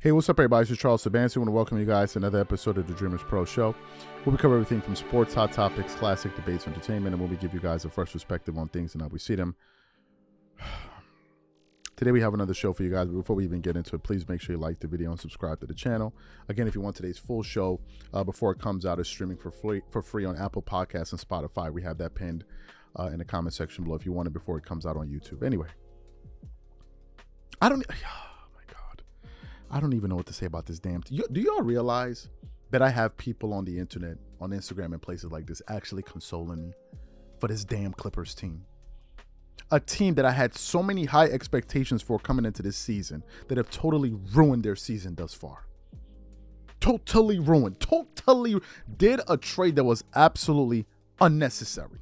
Hey, what's up, everybody? This is Charles Sabansi. I want to welcome you guys to another episode of the Dreamers Pro Show, where we cover everything from sports, hot topics, classic debates, entertainment, and where we give you guys a fresh perspective on things and how we see them. Today we have another show for you guys, but before we even get into it, please make sure you like the video and subscribe to the channel. Again, if you want today's full show before it comes out, it's streaming for free on Apple Podcasts and Spotify. We have that pinned in the comment section below if you want it before it comes out on YouTube. Anyway, I don't even know what to say about this damn thing. Do y'all realize that I have people on the internet, on Instagram and places like this actually consoling me for this damn Clippers team? A team that I had so many high expectations for coming into this season that have totally ruined their season thus far. Totally ruined. Totally did a trade that was absolutely unnecessary.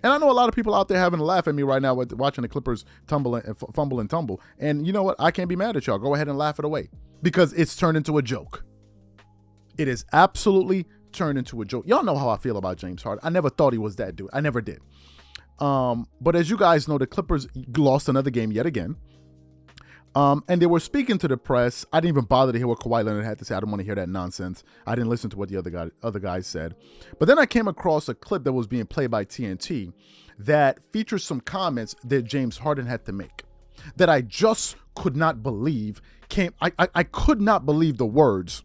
And I know a lot of people out there having a laugh at me right now watching the Clippers fumble and tumble. And you know what? I can't be mad at y'all. Go ahead and laugh it away because it's turned into a joke. It is absolutely turned into a joke. Y'all know how I feel about James Harden. I never thought he was that dude. I never did. But as you guys know, the Clippers lost another game yet again. And they were speaking to the press. I didn't even bother to hear what Kawhi Leonard had to say. I didn't want to hear that nonsense. I didn't listen to what the other guys said. But then I came across a clip that was being played by TNT that features some comments that James Harden had to make that I just could not believe I could not believe the words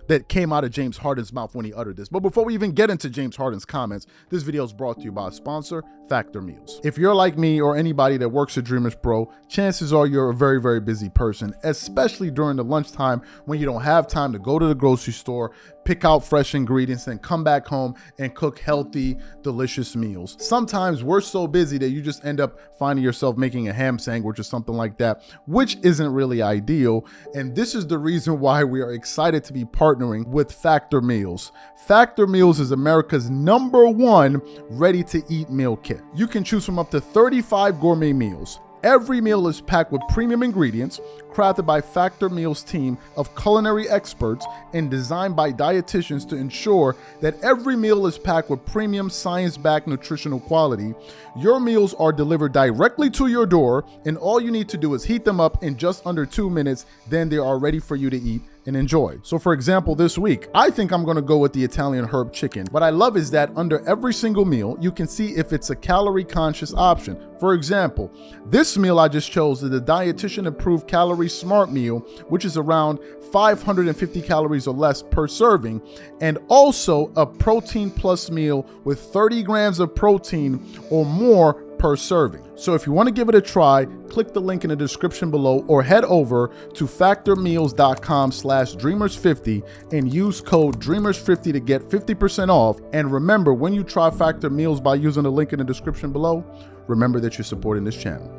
that came out of James Harden's mouth when he uttered this. But before we even get into James Harden's comments, this video is brought to you by a sponsor, Factor Meals. If you're like me or anybody that works at Dreamers Pro, chances are you're a very, very busy person, especially during the lunchtime when you don't have time to go to the grocery store, pick out fresh ingredients, and come back home and cook healthy, delicious meals. Sometimes we're so busy that you just end up finding yourself making a ham sandwich or something like that, which isn't really ideal. And this is the reason why we are excited to be partnering with Factor Meals. Factor Meals is America's #1 ready-to-eat meal kit. You can choose from up to 35 gourmet meals. Every meal is packed with premium ingredients, crafted by Factor Meals' team of culinary experts and designed by dietitians to ensure that every meal is packed with premium science-backed nutritional quality. Your meals are delivered directly to your door, and all you need to do is heat them up in just under 2 minutes. Then they are ready for you to eat and enjoy. So for example, this week, I think I'm gonna go with the Italian herb chicken. What I love is that under every single meal, you can see if it's a calorie conscious option. For example, this meal I just chose is the dietitian approved calorie smart meal, which is around 550 calories or less per serving, and also a protein plus meal with 30 grams of protein or more per serving. So if you want to give it a try, click the link in the description below or head over to factormeals.com/dreamers50 and use code dreamers50 to get 50% off. And remember, when you try Factor Meals by using the link in the description below, remember that you're supporting this channel.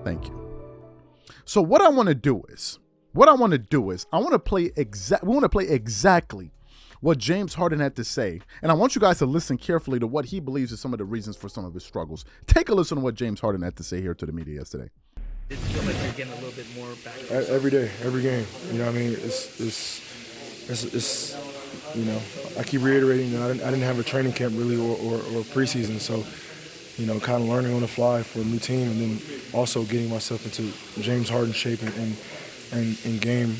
Thank you. So what I want to do is we want to play exactly what James Harden had to say. And I want you guys to listen carefully to what he believes is some of the reasons for some of his struggles. Take a listen to what James Harden had to say here to the media yesterday. Did it feel like you're getting a little bit more back? Every day, every game. You know what I mean? It's you know, I keep reiterating that I didn't have a training camp really or preseason. So, you know, kind of learning on the fly for a new team and then also getting myself into James Harden shape and game,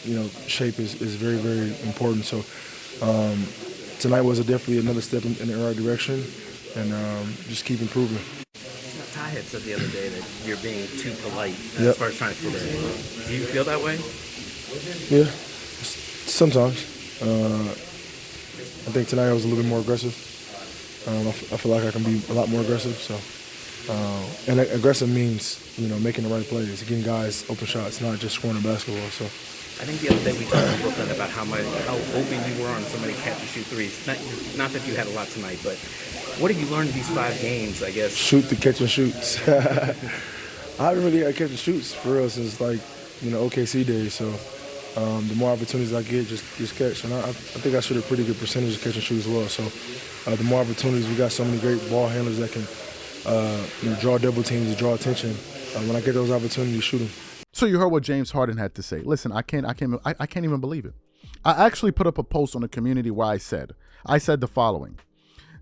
you know, shape is very, very important. So tonight was definitely another step in the right direction, and just keep improving. Ty had said the other day that you're being too polite as far as trying to fit in. Do you feel that way? Yeah, sometimes. I think tonight I was a little bit more aggressive. I feel like I can be a lot more aggressive. So, and aggressive means, you know, making the right plays, getting guys open shots, not just scoring a basketball. So. I think the other day we talked in Brooklyn about how open you were on so many catch and shoot threes. Not that you had a lot tonight, but what have you learned in these 5 games, I guess? Shoot the catch and shoots. I haven't really had catch and shoots for real since, like, you know, OKC days. So the more opportunities I get, just catch. And I think I shoot a pretty good percentage of catch and shoot as well. So the more opportunities, we got so many great ball handlers that can you know, draw double teams and draw attention. When I get those opportunities, shoot them. So you heard what James Harden had to say. Listen, I can't even believe it. I actually put up a post on the community where I said the following.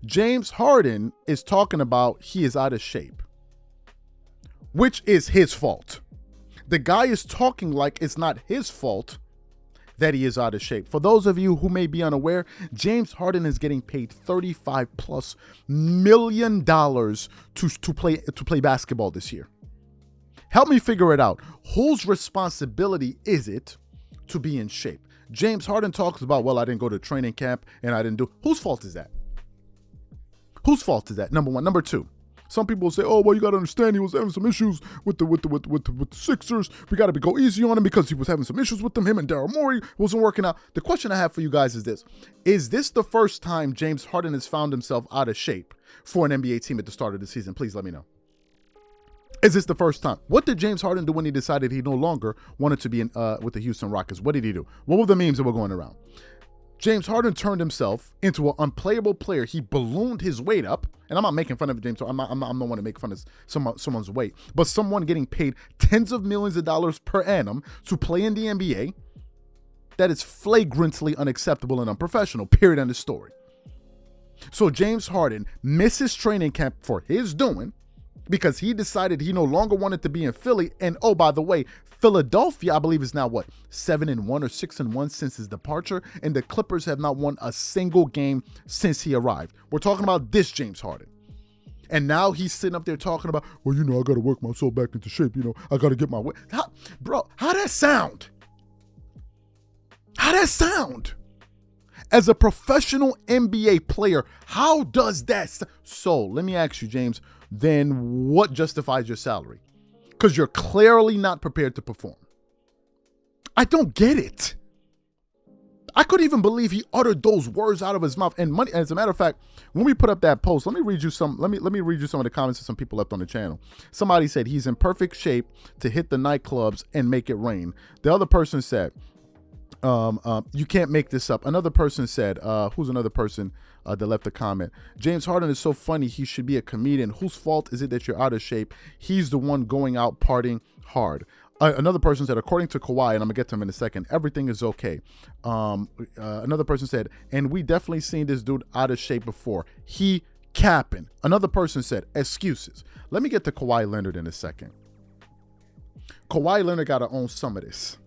James Harden is talking about he is out of shape, which is his fault. The guy is talking like it's not his fault that he is out of shape. For those of you who may be unaware, James Harden is getting paid $35+ million to play basketball this year. Help me figure it out. Whose responsibility is it to be in shape? James Harden talks about, well, I didn't go to training camp and I didn't do. Whose fault is that? Whose fault is that? Number one. Number two. Some people say, oh, well, you got to understand he was having some issues with the Sixers. We got to go easy on him because he was having some issues with them. Him and Daryl Morey wasn't working out. The question I have for you guys is this. Is this the first time James Harden has found himself out of shape for an NBA team at the start of the season? Please let me know. Is this the first time? What did James Harden do when he decided he no longer wanted to be with the Houston Rockets? What did he do? What were the memes that were going around? James Harden turned himself into an unplayable player. He ballooned his weight up. And I'm not making fun of James Harden. I'm not one to make fun of someone's weight. But someone getting paid tens of millions of dollars per annum to play in the NBA, that is flagrantly unacceptable and unprofessional. Period. End of story. So James Harden misses training camp for his doing because he decided he no longer wanted to be in Philly. And oh, by the way, Philadelphia, I believe, is now what, 7-1 or 6-1 since his departure, and the Clippers have not won a single game since he arrived. We're talking about this James Harden. And now he's sitting up there talking about, well, you know, I got to work myself back into shape. You know, I got to get my weight. How that sound? How that sound? As a professional NBA player, how does that sound? So let me ask you, James, then what justifies your salary? Because you're clearly not prepared to perform. I don't get it. I couldn't even believe he uttered those words out of his mouth. And money, as a matter of fact, when we put up that post, let me read you some of the comments that some people left on the channel. Somebody said he's in perfect shape to hit the nightclubs and make it rain. The other person said, you can't make this up. Another person said, who's another person that left a comment? James Harden is so funny. He should be a comedian. Whose fault is it that you're out of shape? He's the one going out partying hard. Another person said, according to Kawhi, and I'm gonna get to him in a second, everything is okay. Another person said, and we definitely seen this dude out of shape before. He capping. Another person said, excuses. Let me get to Kawhi Leonard in a second. Kawhi Leonard got to own some of this.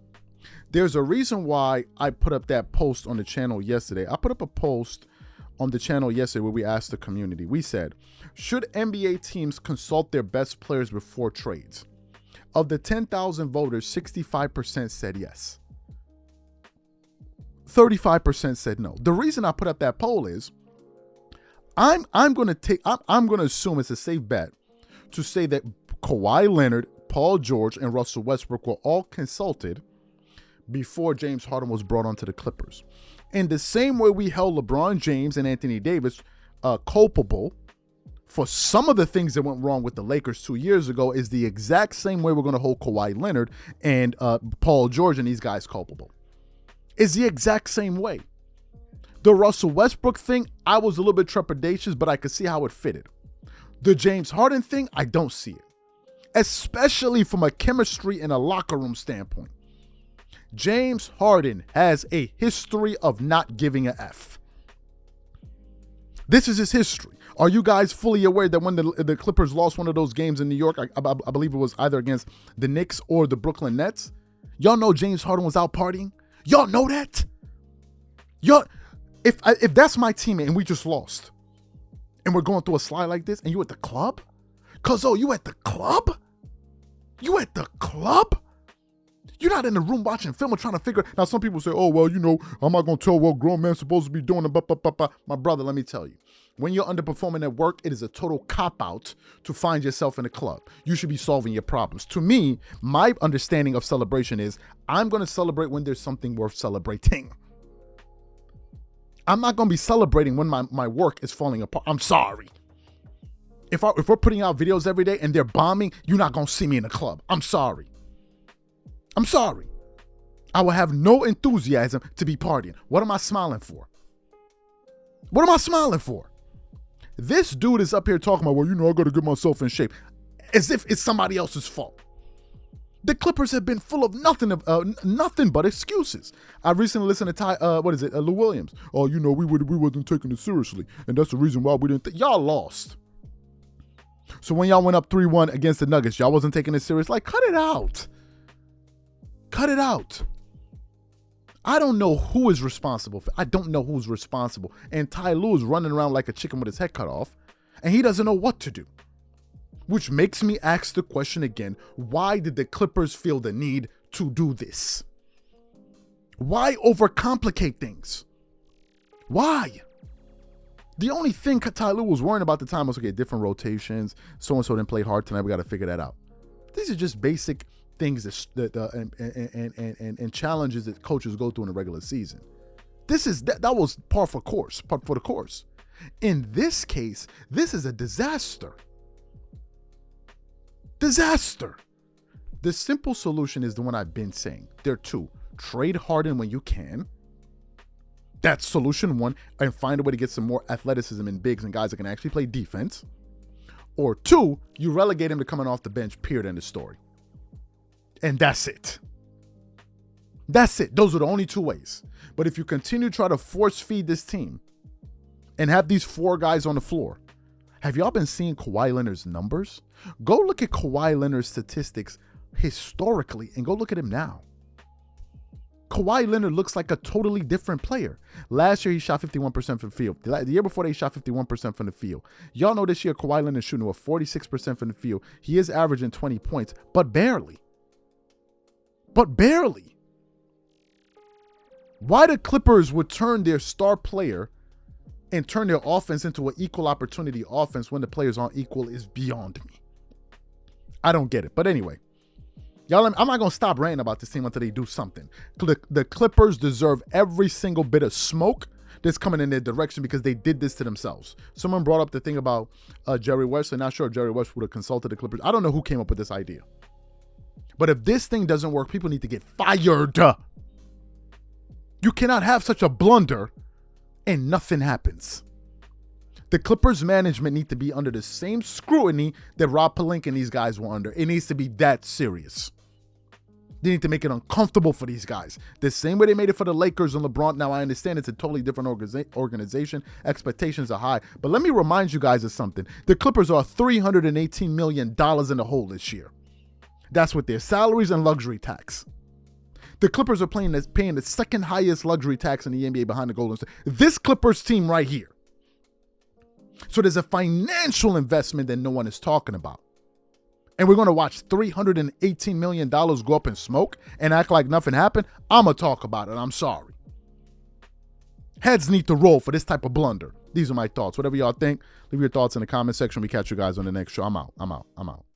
There's a reason why I put up that post on the channel yesterday. I put up a post on the channel yesterday where we asked the community. We said, should NBA teams consult their best players before trades? Of the 10,000 voters, 65% said yes. 35% said no. The reason I put up that poll is I'm going to assume it's a safe bet to say that Kawhi Leonard, Paul George, and Russell Westbrook were all consulted before James Harden was brought onto the Clippers. In the same way we held LeBron James and Anthony Davis culpable for some of the things that went wrong with the Lakers 2 years ago, is the exact same way we're going to hold Kawhi Leonard and Paul George and these guys culpable. It's the exact same way. The Russell Westbrook thing, I was a little bit trepidatious, but I could see how it fitted. The James Harden thing, I don't see it. Especially from a chemistry and a locker room standpoint. James Harden has a history of not giving a F. This is his history. Are you guys fully aware that when the Clippers lost one of those games in New York, I believe it was either against the Knicks or the Brooklyn Nets, y'all know James Harden was out partying? Y'all know that? Y'all, if that's my teammate and we just lost, and we're going through a slide like this, and you at the club? Cuzzo, you at the club? You at the club? You're not in the room watching film or trying to figure. Now, some people say, oh, well, you know, I'm not going to tell what grown man's supposed to be doing. My brother, let me tell you. When you're underperforming at work, it is a total cop-out to find yourself in a club. You should be solving your problems. To me, my understanding of celebration is I'm going to celebrate when there's something worth celebrating. I'm not going to be celebrating when my work is falling apart. I'm sorry. If we're putting out videos every day and they're bombing, you're not going to see me in a club. I'm sorry. I'm sorry. I will have no enthusiasm to be partying. What am I smiling for? What am I smiling for? This dude is up here talking about, well, you know, I got to get myself in shape, as if it's somebody else's fault. The Clippers have been full of nothing but excuses. I recently listened to Lou Williams. Oh, you know, we wasn't taking it seriously, and that's the reason why we didn't. Y'all lost. So when y'all went up 3-1 against the Nuggets, y'all wasn't taking it serious. Like, cut it out. Cut it out. I don't know who is responsible. I don't know who's responsible. And Ty Lue is running around like a chicken with his head cut off, and he doesn't know what to do. Which makes me ask the question again, why did the Clippers feel the need to do this? Why overcomplicate things? Why? The only thing Ty Lue was worrying about at the time was, okay, different rotations. So-and-so didn't play hard tonight. We got to figure that out. These are just basic things and challenges that coaches go through in a regular season. That was par for the course. In this case, this is a disaster. Disaster. The simple solution is the one I've been saying. There are two. Trade Harden when you can. That's solution one. And find a way to get some more athleticism in bigs and guys that can actually play defense. Or two, you relegate him to coming off the bench, period, end of story. And that's it. That's it. Those are the only two ways. But if you continue to try to force feed this team and have these four guys on the floor, have y'all been seeing Kawhi Leonard's numbers? Go look at Kawhi Leonard's statistics historically and go look at him now. Kawhi Leonard looks like a totally different player. Last year, he shot 51% from the field. The year before, he shot 51% from the field. Y'all know this year, Kawhi Leonard is shooting a 46% from the field. He is averaging 20 points, but barely. But barely. Why the Clippers would turn their star player and turn their offense into an equal opportunity offense when the players aren't equal is beyond me. I don't get it. But anyway, y'all, I'm not going to stop ranting about this team until they do something. The Clippers deserve every single bit of smoke that's coming in their direction because they did this to themselves. Someone brought up the thing about Jerry West. I'm not sure if Jerry West would have consulted the Clippers. I don't know who came up with this idea. But if this thing doesn't work, people need to get fired. You cannot have such a blunder and nothing happens. The Clippers management need to be under the same scrutiny that Rob Pelinka and these guys were under. It needs to be that serious. They need to make it uncomfortable for these guys. The same way they made it for the Lakers and LeBron. Now, I understand it's a totally different organization. Expectations are high. But let me remind you guys of something. The Clippers are $318 million in the hole this year. That's with their salaries and luxury tax. The Clippers are paying the second highest luxury tax in the NBA behind the Golden State. This Clippers team right here. So there's a financial investment that no one is talking about. And we're going to watch $318 million go up in smoke and act like nothing happened. I'm going to talk about it. I'm sorry. Heads need to roll for this type of blunder. These are my thoughts. Whatever y'all think, leave your thoughts in the comment section. We catch you guys on the next show. I'm out.